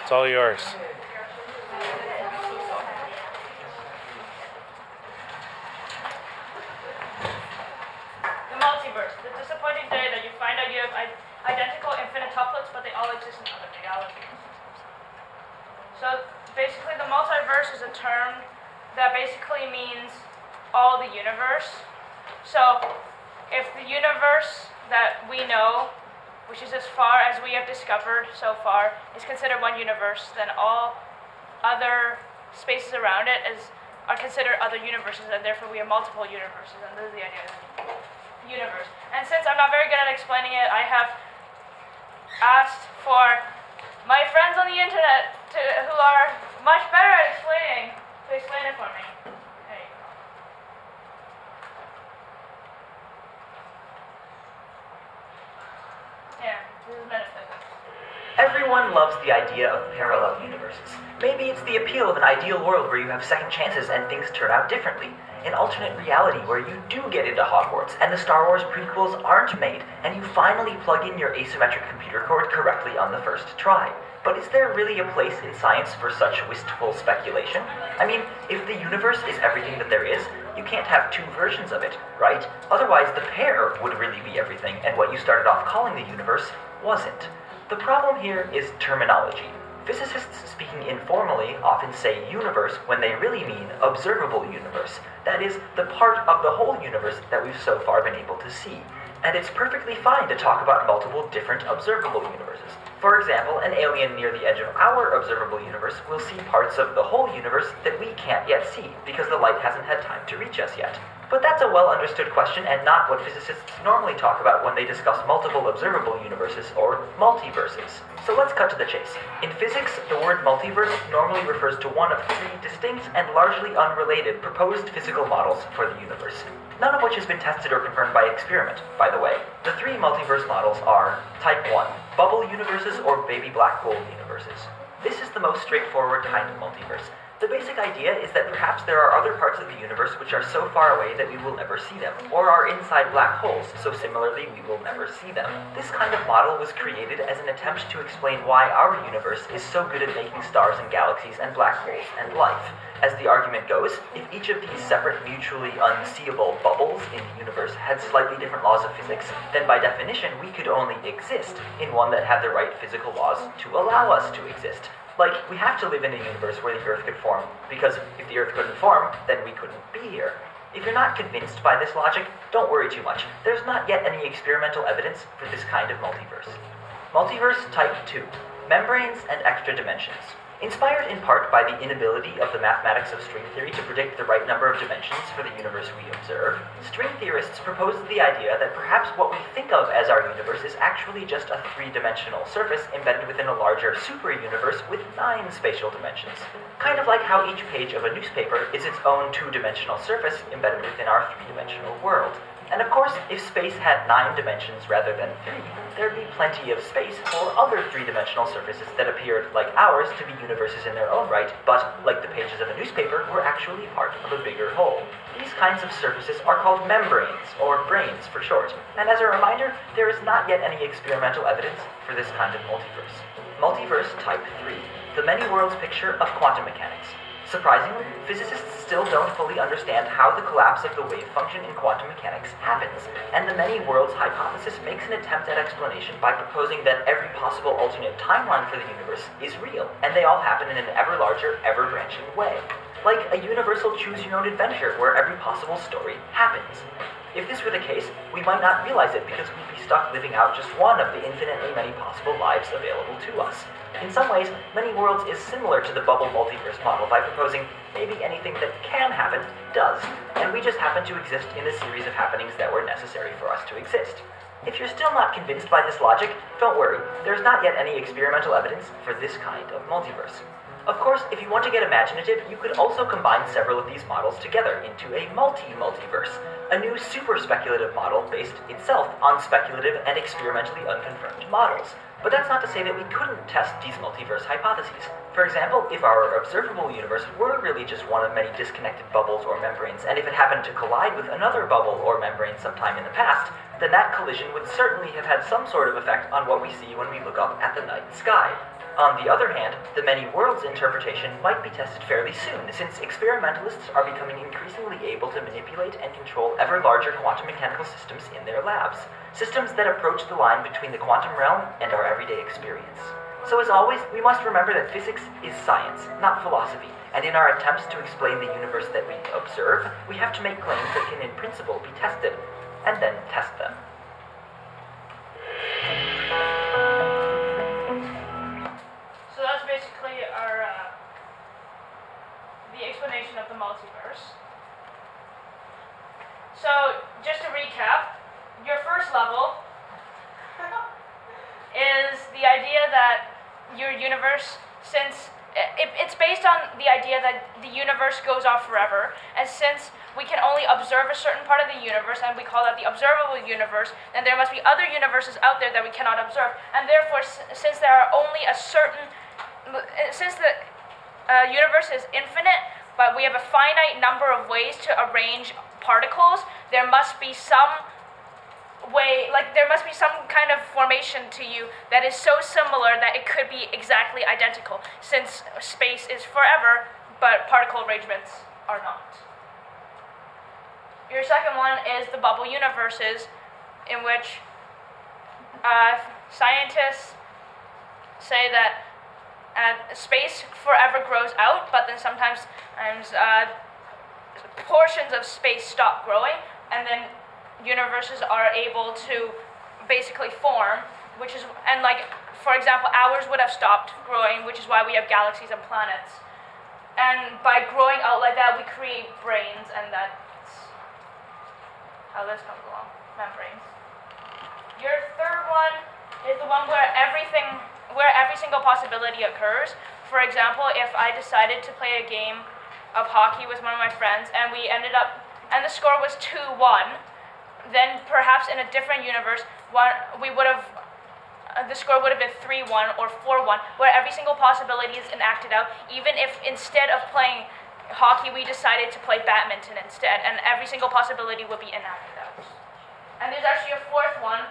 It's all yours. The multiverse, the disappointing day that you find out you have identical infinite tuplets, but they all exist in other realities. So basically the multiverse is a term that basically means all the universe. So if the universe that we know, which is as far as we have discovered so far, is considered one universe, then all other spaces around it are considered other universes, and therefore we have multiple universes, and this is the idea of the universe. And since I'm not very good at explaining it, I have asked for my friends on the internet who are much better at explaining to explain it for me. There you go. Yeah, this is metaphysics. Everyone loves the idea of parallel universes. Maybe it's the appeal of an ideal world where you have second chances and things turn out differently. An alternate reality where you do get into Hogwarts and the Star Wars prequels aren't made and you finally plug in your asymmetric computer code correctly on the first try. But is there really a place in science for such wistful speculation? I mean, if the universe is everything that there is, you can't have two versions of it, right? Otherwise the pair would really be everything, and what you started off calling the universe wasn't. The problem here is terminology. Physicists speaking informally often say universe when they really mean observable universe. That is, the part of the whole universe that we've so far been able to see. And it's perfectly fine to talk about multiple different observable universes. For example, an alien near the edge of our observable universe will see parts of the whole universe that we can't yet see, because the light hasn't had time to reach us yet. But that's a well-understood question and not what physicists normally talk about when they discuss multiple observable universes, or multiverses. So let's cut to the chase. In physics, the word multiverse normally refers to one of three distinct and largely unrelated proposed physical models for the universe, none of which has been tested or confirmed by experiment, by the way. The three multiverse models are Type 1, bubble universes or baby black hole universes. This is the most straightforward kind of multiverse. The basic idea is that perhaps there are other parts of the universe which are so far away that we will never see them, or are inside black holes, so similarly we will never see them. This kind of model was created as an attempt to explain why our universe is so good at making stars and galaxies and black holes and life. As the argument goes, if each of these separate, mutually unseeable bubbles in the universe had slightly different laws of physics, then by definition we could only exist in one that had the right physical laws to allow us to exist. Like, we have to live in a universe where the Earth could form, because if the Earth couldn't form, then we couldn't be here. If you're not convinced by this logic, don't worry too much. There's not yet any experimental evidence for this kind of multiverse. Multiverse Type 2, membranes and extra dimensions. Inspired in part by the inability of the mathematics of string theory to predict the right number of dimensions for the universe we observe, string theorists proposed the idea that perhaps what we think of as our universe is actually just a three-dimensional surface embedded within a larger super-universe with 9 spatial dimensions. Kind of like how each page of a newspaper is its own two-dimensional surface embedded within our three-dimensional world. And of course, if space had 9 dimensions rather than 3, there'd be plenty of space for other three-dimensional surfaces that appeared, like ours, to be universes in their own right, but, like the pages of a newspaper, were actually part of a bigger whole. These kinds of surfaces are called membranes, or branes for short, and as a reminder, there is not yet any experimental evidence for this kind of multiverse. Multiverse Type 3, the many worlds picture of quantum mechanics. Surprisingly, physicists still don't fully understand how the collapse of the wave function in quantum mechanics happens, and the many worlds hypothesis makes an attempt at explanation by proposing that every possible alternate timeline for the universe is real, and they all happen in an ever larger, ever-branching way. Like a universal choose-your-own-adventure where every possible story happens. If this were the case, we might not realize it because we'd be stuck living out just one of the infinitely many possible lives available to us. In some ways, Many Worlds is similar to the bubble multiverse model by proposing maybe anything that can happen does, and we just happen to exist in the series of happenings that were necessary for us to exist. If you're still not convinced by this logic, don't worry, there's not yet any experimental evidence for this kind of multiverse. Of course, if you want to get imaginative, you could also combine several of these models together into a multi-multiverse, a new super-speculative model based itself on speculative and experimentally unconfirmed models. But that's not to say that we couldn't test these multiverse hypotheses. For example, if our observable universe were really just one of many disconnected bubbles or membranes, and if it happened to collide with another bubble or membrane sometime in the past, then that collision would certainly have had some sort of effect on what we see when we look up at the night sky. On the other hand, the many worlds interpretation might be tested fairly soon, since experimentalists are becoming increasingly able to manipulate and control ever larger quantum mechanical systems in their labs, systems that approach the line between the quantum realm and our everyday experience. So as always, we must remember that physics is science, not philosophy, and in our attempts to explain the universe that we observe, we have to make claims that can in principle be tested, and then test them. So that's basically our the explanation of the multiverse. So just to recap, your first level is the idea that your universe, since it's based on the idea that the universe goes off forever, and since we can only observe a certain part of the universe, and we call that the observable universe, then there must be other universes out there that we cannot observe, and therefore, since there are only a certain, since the universe is infinite, but we have a finite number of ways to arrange particles, there must be some way, like there must be some kind of formation to you that is so similar that it could be exactly identical, since space is forever, but particle arrangements are not. Your second one is the bubble universes, in which scientists say that space forever grows out, but then sometimes portions of space stop growing, and then universes are able to basically form, which is, and like, for example, ours would have stopped growing, which is why we have galaxies and planets. And by growing out like that, we create brains, and that's how this comes along, membranes. Your third one is the one where every single possibility occurs. For example, if I decided to play a game of hockey with one of my friends, and we ended up, and the score was 2-1, then perhaps in a different universe, the score would have been 3-1 or 4-1, where every single possibility is enacted out, even if instead of playing hockey, we decided to play badminton instead, and every single possibility would be enacted out. And there's actually a fourth one,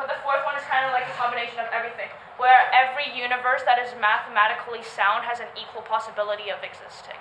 but the fourth one is kind of like a combination of everything, where every universe that is mathematically sound has an equal possibility of existing.